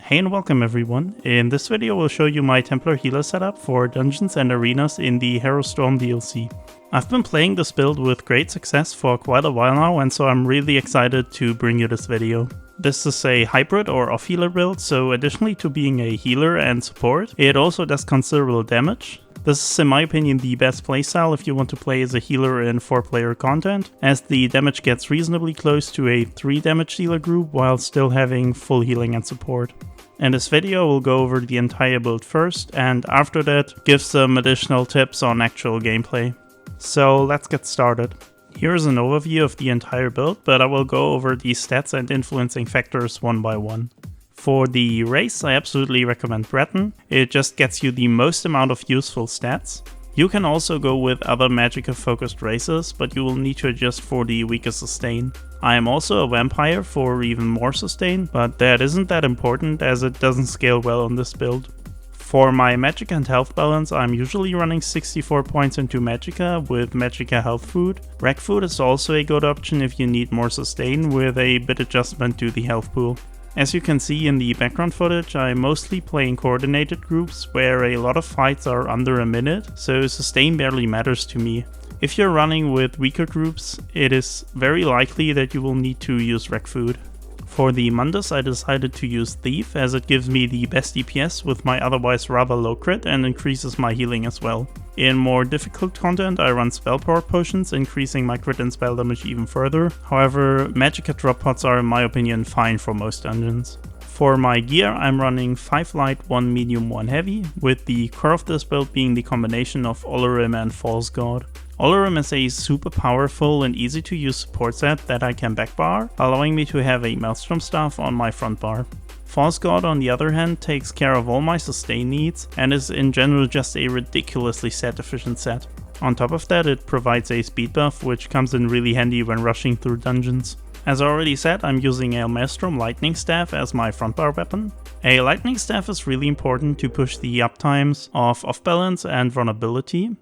Hey and welcome everyone. In this video we'll show you my Templar healer setup for dungeons and arenas in the Harrowstorm DLC. I've been playing this build with great success for quite a while now, and so I'm really excited to bring you this video. This is a hybrid or off healer build, so additionally to being a healer and support, it also does considerable damage. This is in my opinion the best playstyle if you want to play as a healer in 4-player content, as the damage gets reasonably close to a 3 damage dealer group while still having full healing and support. In this video we'll go over the entire build first, and after that give some additional tips on actual gameplay. So let's get started. Here's an overview of the entire build, but I will go over the stats and influencing factors one by one. For the race, I absolutely recommend Breton. It just gets you the most amount of useful stats. You can also go with other Magicka focused races, but you will need to adjust for the weaker sustain. I am also a vampire for even more sustain, but that isn't that important as it doesn't scale well on this build. For my Magicka and health balance, I'm usually running 64 points into Magicka with Magicka health food. Rec food is also a good option if you need more sustain with a bit adjustment to the health pool. As you can see in the background footage, I mostly play in coordinated groups where a lot of fights are under a minute, so sustain barely matters to me. If you're running with weaker groups, it is very likely that you will need to use rec food. For the Mundus, I decided to use Thief as it gives me the best DPS with my otherwise rather low crit and increases my healing as well. In more difficult content, I run spell power potions, increasing my crit and spell damage even further. However, Magicka drop pods are in my opinion fine for most dungeons. For my gear, I'm running 5 light, 1 medium, 1 heavy, with the core of this build being the combination of Olorim and False God. Olorim is a super powerful and easy to use support set that I can backbar, allowing me to have a Maelstrom staff on my front bar. False God on the other hand takes care of all my sustain needs and is in general just a ridiculously set efficient set. On top of that, it provides a speed buff which comes in really handy when rushing through dungeons. As I already said, I'm using a Maelstrom Lightning Staff as my front bar weapon. A Lightning Staff is really important to push the uptimes of off balance and vulnerability,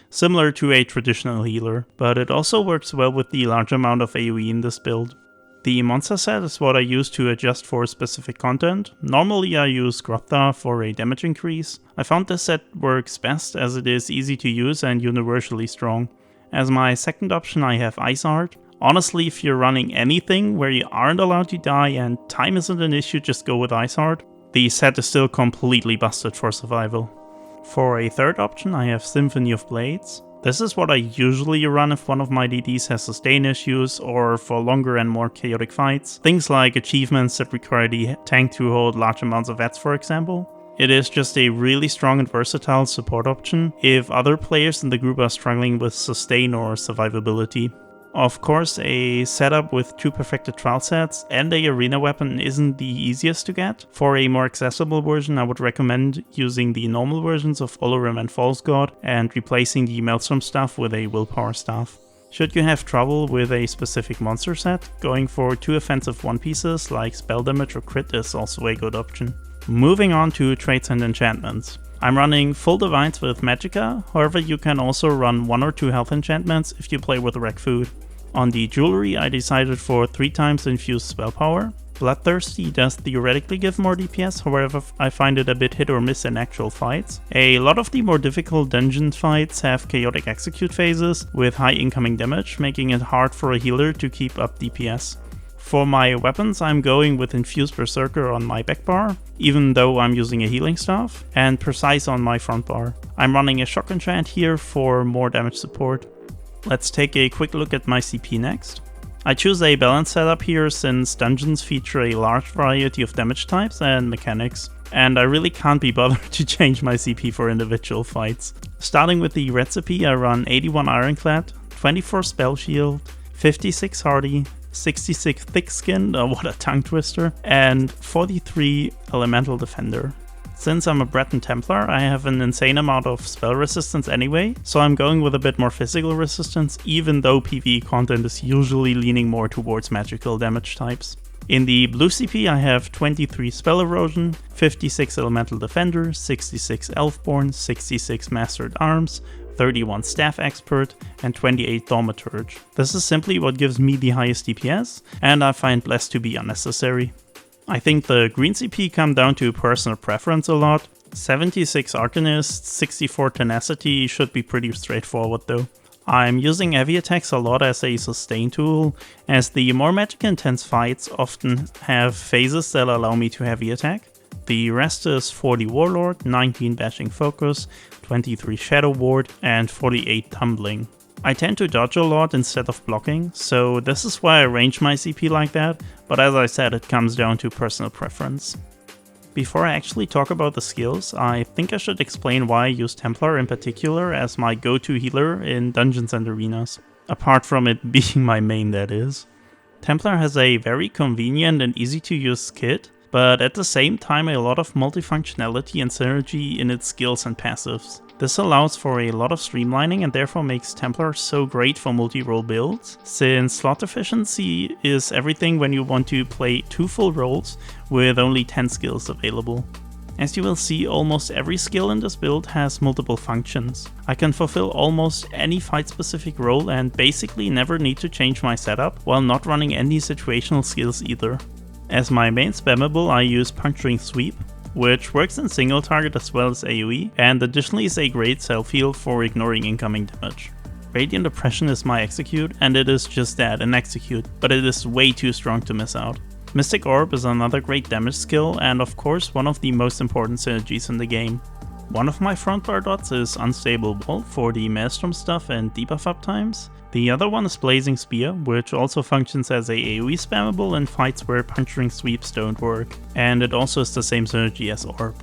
similar to a traditional healer, but it also works well with the large amount of AoE in this build. The monster set is what I use to adjust for specific content. Normally I use Grotha for a damage increase. I found this set works best as it is easy to use and universally strong. As my second option I have Ice Art. Honestly, if you're running anything where you aren't allowed to die and time isn't an issue, just go with Ice Art. The set is still completely busted for survival. For a third option I have Symphony of Blades. This is what I usually run if one of my DDs has sustain issues or for longer and more chaotic fights. Things like achievements that require the tank to hold large amounts of VATs, for example. It is just a really strong and versatile support option if other players in the group are struggling with sustain or survivability. Of course, a setup with 2 perfected trial sets and a arena weapon isn't the easiest to get. For a more accessible version, I would recommend using the normal versions of Olorim and False God and replacing the Maelstrom staff with a Willpower staff. Should you have trouble with a specific monster set, going for 2 offensive one pieces like spell damage or crit is also a good option. Moving on to traits and enchantments. I'm running full divines with Magicka, however you can also run 1 or 2 health enchantments if you play with rec food. On the jewelry, I decided for 3 times infused spell power. Bloodthirsty does theoretically give more DPS, however I find it a bit hit or miss in actual fights. A lot of the more difficult dungeon fights have chaotic execute phases with high incoming damage, making it hard for a healer to keep up DPS. For my weapons, I'm going with Infused Berserker on my back bar, even though I'm using a healing staff, and Precise on my front bar. I'm running a Shock Enchant here for more damage support. Let's take a quick look at my CP next. I choose a balanced setup here since dungeons feature a large variety of damage types and mechanics, and I really can't be bothered to change my CP for individual fights. Starting with the recipe, I run 81 Ironclad, 24 Spell Shield, 56 Hardy, 66 Thick Skin, what a tongue twister, and 43 Elemental Defender. Since I'm a Breton Templar, I have an insane amount of spell resistance anyway, so I'm going with a bit more physical resistance, even though PvE content is usually leaning more towards magical damage types. In the blue CP I have 23 Spell Erosion, 56 Elemental Defender, 66 Elfborn, 66 Master at Arms, 31 Staff Expert, and 28 Thaumaturge. This is simply what gives me the highest DPS, and I find less to be unnecessary. I think the green CP come down to personal preference a lot. 76 Arcanist, 64 Tenacity should be pretty straightforward though. I'm using heavy attacks a lot as a sustain tool, as the more magic intense fights often have phases that allow me to heavy attack. The rest is 40 Warlord, 19 Bashing Focus, 23 Shadow Ward, and 48 Tumbling. I tend to dodge a lot instead of blocking, so this is why I range my CP like that, but as I said, it comes down to personal preference. Before I actually talk about the skills, I think I should explain why I use Templar in particular as my go-to healer in dungeons and arenas. Apart from it being my main, that is. Templar has a very convenient and easy to use kit, but at the same time a lot of multifunctionality and synergy in its skills and passives. This allows for a lot of streamlining and therefore makes Templar so great for multi-role builds, since slot efficiency is everything when you want to play 2 full roles with only 10 skills available. As you will see, almost every skill in this build has multiple functions. I can fulfill almost any fight-specific role and basically never need to change my setup while not running any situational skills either. As my main spammable, I use Puncturing Sweep, which works in single target as well as AoE, and additionally is a great self-heal for ignoring incoming damage. Radiant Oppression is my execute, and it is just that, an execute, but it is way too strong to miss out. Mystic Orb is another great damage skill, and of course one of the most important synergies in the game. One of my front bar dots is Unstable Wall for the Maelstrom stuff and debuff up times. The other one is Blazing Spear, which also functions as a AoE spammable in fights where puncturing sweeps don't work, and it also is the same synergy as Orb.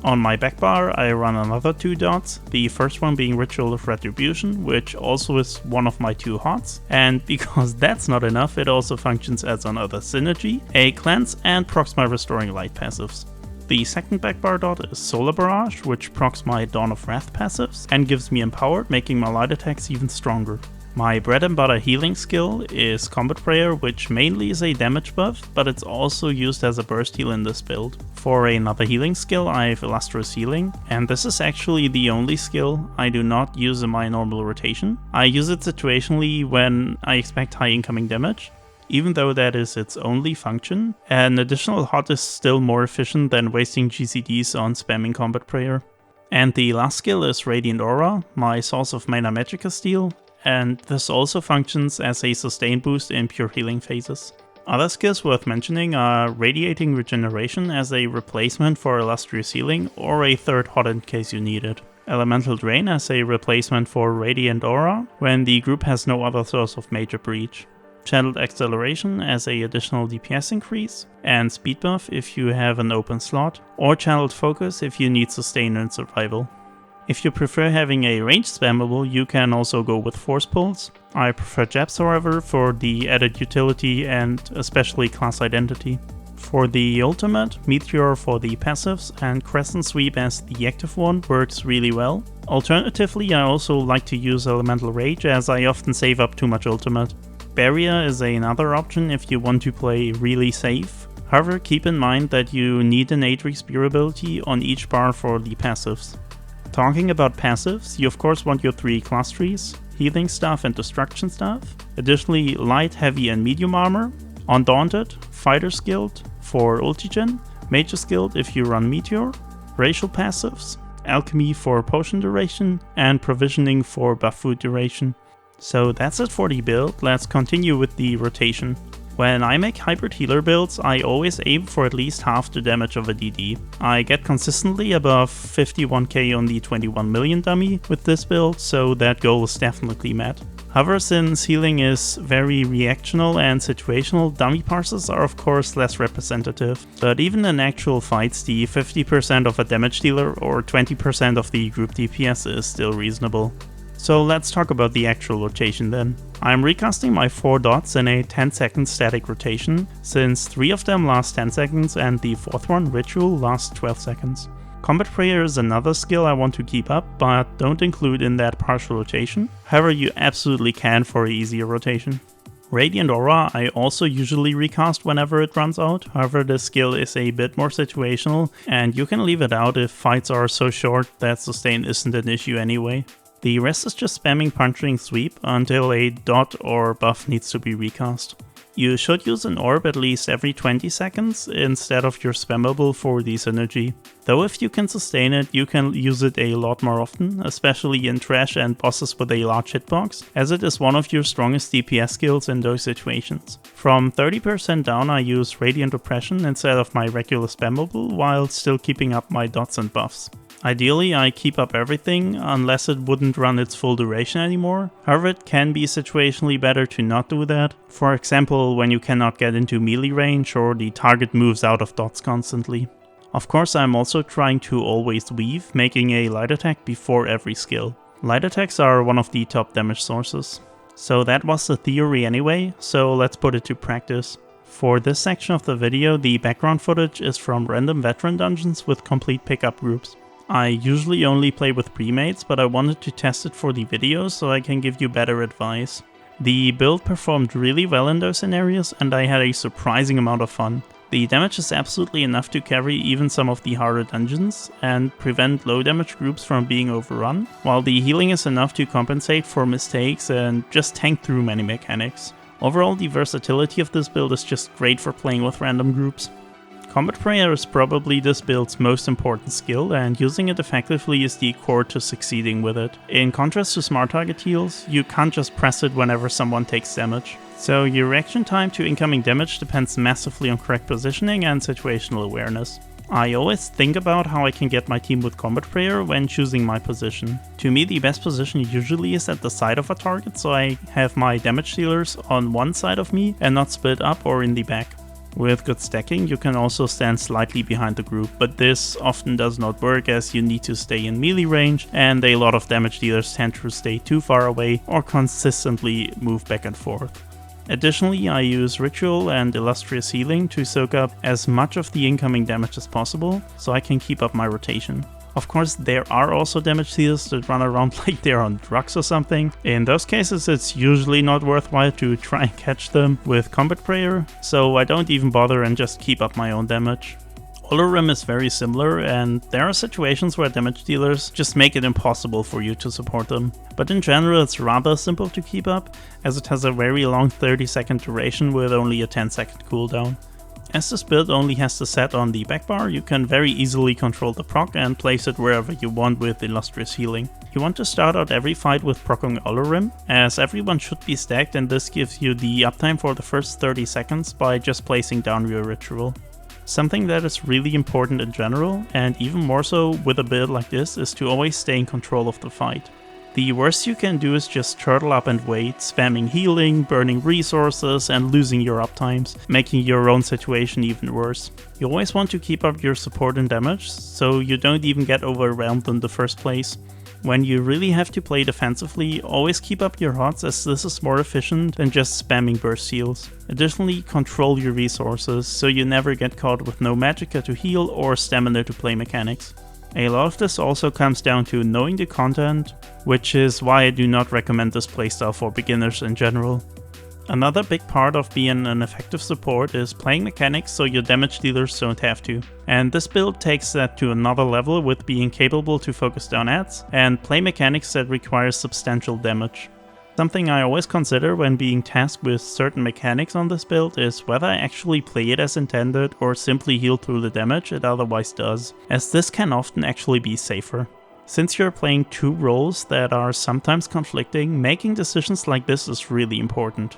On my back bar I run another 2 dots, the first one being Ritual of Retribution, which also is one of my 2 hots, and because that's not enough, it also functions as another synergy, a cleanse, and procs my Restoring Light passives. The second back bar dot is Solar Barrage, which procs my Dawn of Wrath passives and gives me Empowered, making my light attacks even stronger. My bread and butter healing skill is Combat Prayer, which mainly is a damage buff, but it's also used as a burst heal in this build. For another healing skill I have Illustrious Healing, and this is actually the only skill I do not use in my normal rotation. I use it situationally when I expect high incoming damage. Even though that is its only function, an additional hot is still more efficient than wasting GCDs on spamming Combat Prayer. And the last skill is Radiant Aura, my source of Mana Magicka Steel, and this also functions as a sustain boost in pure healing phases. Other skills worth mentioning are Radiating Regeneration as a replacement for Illustrious Healing or a third hot in case you need it. Elemental Drain as a replacement for Radiant Aura when the group has no other source of major breach. Channeled Acceleration as a additional DPS increase, and Speed Buff if you have an open slot, or Channeled Focus if you need sustain and survival. If you prefer having a ranged spammable, you can also go with Force Pulse. I prefer Jabs however for the added utility and especially class identity. For the ultimate, Meteor for the passives and Crescent Sweep as the active one works really well. Alternatively, I also like to use Elemental Rage as I often save up too much ultimate. Barrier is another option if you want to play really safe. However, keep in mind that you need an Atrix Spear ability on each bar for the passives. Talking about passives, you of course want your 3 class trees, healing staff and destruction staff, additionally light, heavy and medium armor, Undaunted, Fighter's Guild for Ultigen, Mage's Guild if you run Meteor, racial passives, Alchemy for potion duration, and provisioning for buff food duration. So that's it for the build, let's continue with the rotation. When I make hybrid healer builds, I always aim for at least half the damage of a DD. I get consistently above 51k on the 21 million dummy with this build, so that goal is definitely met. However, since healing is very reactional and situational, dummy parses are of course less representative. But even in actual fights, the 50% of a damage dealer or 20% of the group DPS is still reasonable. So let's talk about the actual rotation then. I'm recasting my 4 dots in a 10-second static rotation, since 3 of them last 10 seconds and the 4th one, Ritual, lasts 12 seconds. Combat Prayer is another skill I want to keep up, but don't include in that partial rotation. However, you absolutely can for an easier rotation. Radiant Aura I also usually recast whenever it runs out, however this skill is a bit more situational, and you can leave it out if fights are so short that sustain isn't an issue anyway. The rest is just spamming Puncturing Sweep until a dot or buff needs to be recast. You should use an orb at least every 20 seconds instead of your spammable for the synergy. Though if you can sustain it, you can use it a lot more often, especially in trash and bosses with a large hitbox, as it is one of your strongest DPS skills in those situations. From 30% down I use Radiant Oppression instead of my regular spammable, while still keeping up my dots and buffs. Ideally, I keep up everything, unless it wouldn't run its full duration anymore. However, it can be situationally better to not do that. For example, when you cannot get into melee range or the target moves out of dots constantly. Of course, I'm also trying to always weave, making a light attack before every skill. Light attacks are one of the top damage sources. So that was the theory anyway, so let's put it to practice. For this section of the video, the background footage is from random veteran dungeons with complete pickup groups. I usually only play with premates, but I wanted to test it for the video so I can give you better advice. The build performed really well in those scenarios and I had a surprising amount of fun. The damage is absolutely enough to carry even some of the harder dungeons and prevent low damage groups from being overrun, while the healing is enough to compensate for mistakes and just tank through many mechanics. Overall, the versatility of this build is just great for playing with random groups. Combat Prayer is probably this build's most important skill, and using it effectively is the core to succeeding with it. In contrast to smart target heals, you can't just press it whenever someone takes damage. So your reaction time to incoming damage depends massively on correct positioning and situational awareness. I always think about how I can get my team with Combat Prayer when choosing my position. To me, the best position usually is at the side of a target, so I have my damage dealers on one side of me and not split up or in the back. With good stacking, you can also stand slightly behind the group, but this often does not work as you need to stay in melee range, and a lot of damage dealers tend to stay too far away or consistently move back and forth. Additionally, I use Ritual and Illustrious Healing to soak up as much of the incoming damage as possible, so I can keep up my rotation. Of course, there are also damage dealers that run around like they're on drugs or something. In those cases, it's usually not worthwhile to try and catch them with Combat Prayer, so I don't even bother and just keep up my own damage. Olorim is very similar, and there are situations where damage dealers just make it impossible for you to support them. But in general, it's rather simple to keep up, as it has a very long 30-second duration with only a 10-second cooldown. As this build only has the set on the back bar, you can very easily control the proc and place it wherever you want with Illustrious Healing. You want to start out every fight with proccing Olorim, as everyone should be stacked, and this gives you the uptime for the first 30 seconds by just placing down your ritual. Something that is really important in general, and even more so with a build like this, is to always stay in control of the fight. The worst you can do is just turtle up and wait, spamming healing, burning resources, and losing your uptimes, making your own situation even worse. You always want to keep up your support and damage, so you don't even get overwhelmed in the first place. When you really have to play defensively, always keep up your HOTS, as this is more efficient than just spamming burst heals. Additionally, control your resources, so you never get caught with no magicka to heal or stamina to play mechanics. A lot of this also comes down to knowing the content, which is why I do not recommend this playstyle for beginners in general. Another big part of being an effective support is playing mechanics so your damage dealers don't have to. And this build takes that to another level with being capable to focus down ads and play mechanics that require substantial damage. Something I always consider when being tasked with certain mechanics on this build is whether I actually play it as intended or simply heal through the damage it otherwise does, as this can often actually be safer. Since you're playing two roles that are sometimes conflicting, making decisions like this is really important.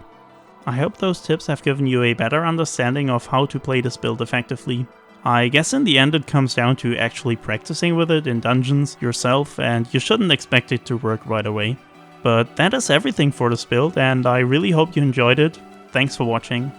I hope those tips have given you a better understanding of how to play this build effectively. I guess in the end it comes down to actually practicing with it in dungeons yourself, and you shouldn't expect it to work right away. But that is everything for this build, and I really hope you enjoyed it. Thanks for watching.